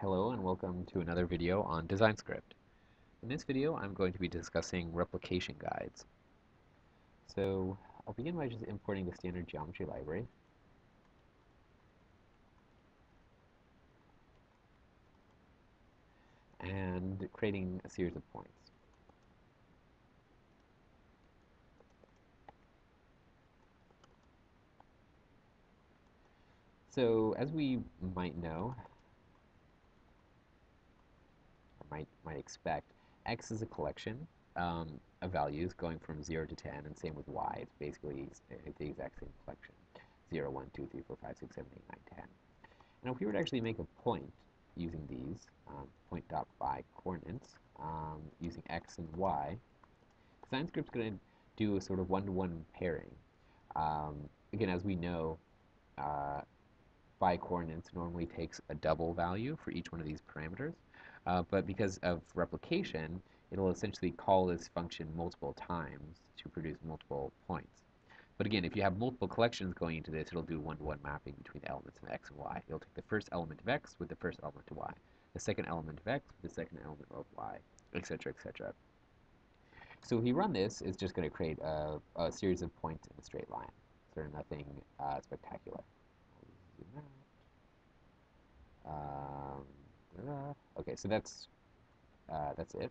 Hello and welcome to another video on DesignScript. In this video, I'm going to be discussing replication guides. So I'll begin by just importing the standard geometry library. And creating a series of points. So as we might know, or might expect, X is a collection of values going from 0 to 10, and same with Y. It's basically the exact same collection. 0, 1, 2, 3, 4, 5, 6, 7, 8, 9, 10. Now if we were to actually make a point using these, point.by coordinates, using X and Y, DesignScript's going to do a sort of one-to-one pairing. Again, as we know, by coordinates normally takes a double value for each one of these parameters. But because of replication, it'll essentially call this function multiple times to produce multiple points. But again, if you have multiple collections going into this, it'll do one-to-one mapping between the elements of X and Y. It'll take the first element of X with the first element of Y, the second element of X with the second element of Y, etc., etc. So if we run this, it's just going to create a series of points in a straight line. So nothing spectacular. Okay, so that's it.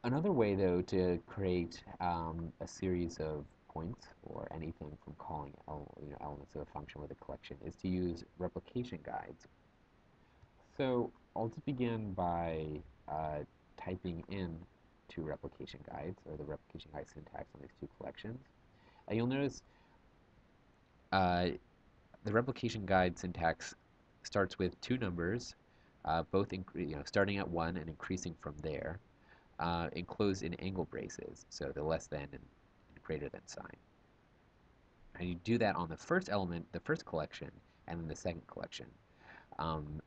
Another way, though, to create a series of points or anything from calling elements of a function with a collection is to use replication guides. So I'll just begin by typing in two replication guides, or the replication guide syntax on these two collections. You'll notice the replication guide syntax starts with two numbers, both starting at 1 and increasing from there, enclosed in angle braces, so the less than and greater than sign. And you do that on the first element, the first collection, and then the second collection. And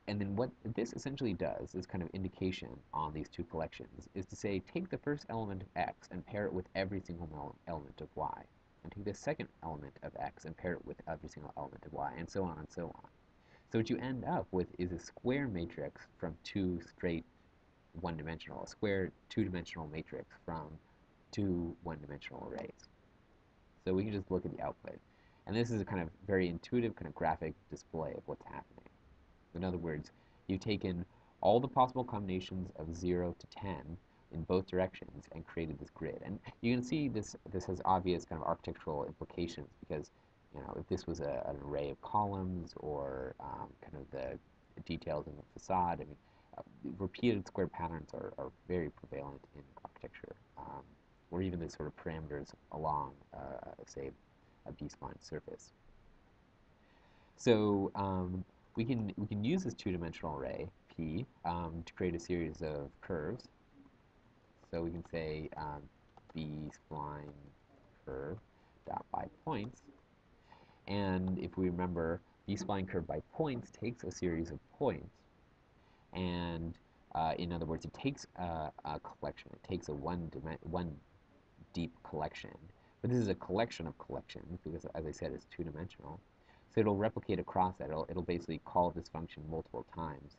then what this essentially does, this kind of indication on these two collections, is to say, take the first element of X and pair it with every single element of Y. And take the second element of X and pair it with every single element of Y, and so on and so on. So what you end up with is a square matrix from two straight one-dimensional, a square two-dimensional matrix from two one-dimensional arrays. So we can just look at the output. And this is a kind of very intuitive kind of graphic display of what's happening. In other words, you've taken all the possible combinations of 0 to 10 in both directions and created this grid. And you can see this has obvious kind of architectural implications because, if this was an array of columns or kind of the details in the facade, I mean, repeated square patterns are very prevalent in architecture, or even the sort of parameters along, say, a B-spline surface. So we can use this two-dimensional array P to create a series of curves. So we can say B-spline curve dot by points, and if we remember, B-spline curve by points takes a series of points, and in other words, it takes a collection. It takes a one deep collection, but this is a collection of collections because, as I said, it's two-dimensional. So it'll replicate across that. It'll basically call this function multiple times,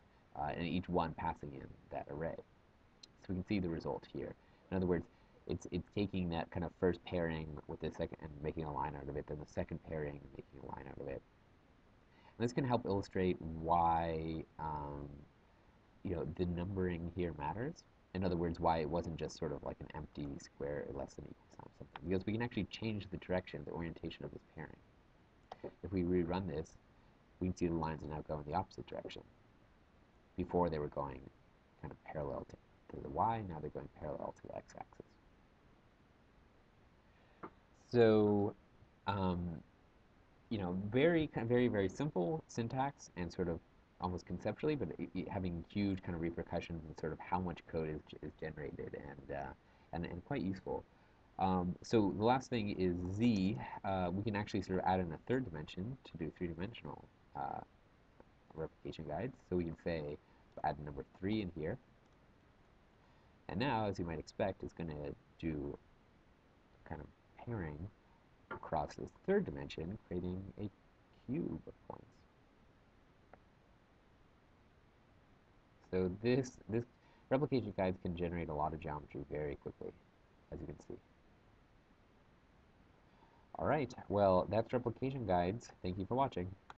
and each one passing in that array. So we can see the result here. In other words, it's taking that kind of first pairing with the second and making a line out of it, then the second pairing and making a line out of it. And this can help illustrate why the numbering here matters. In other words, why it wasn't just sort of like an empty square less than equal sign something. Because we can actually change the direction, the orientation of this pairing. If we rerun this, we can see the lines are now going the opposite direction. Before they were going kind of parallel to the y, now they're going parallel to the x-axis. So, very, very simple syntax and sort of almost conceptually, but having huge kind of repercussions in sort of how much code is generated and quite useful. So the last thing is Z. We can actually sort of add in a third dimension to do three-dimensional replication guides. So we can say, add number 3 in here. And now, as you might expect, it's going to do kind of pairing across this third dimension, creating a cube. So this replication guides can generate a lot of geometry very quickly, as you can see. All right, well, that's replication guides. Thank you for watching.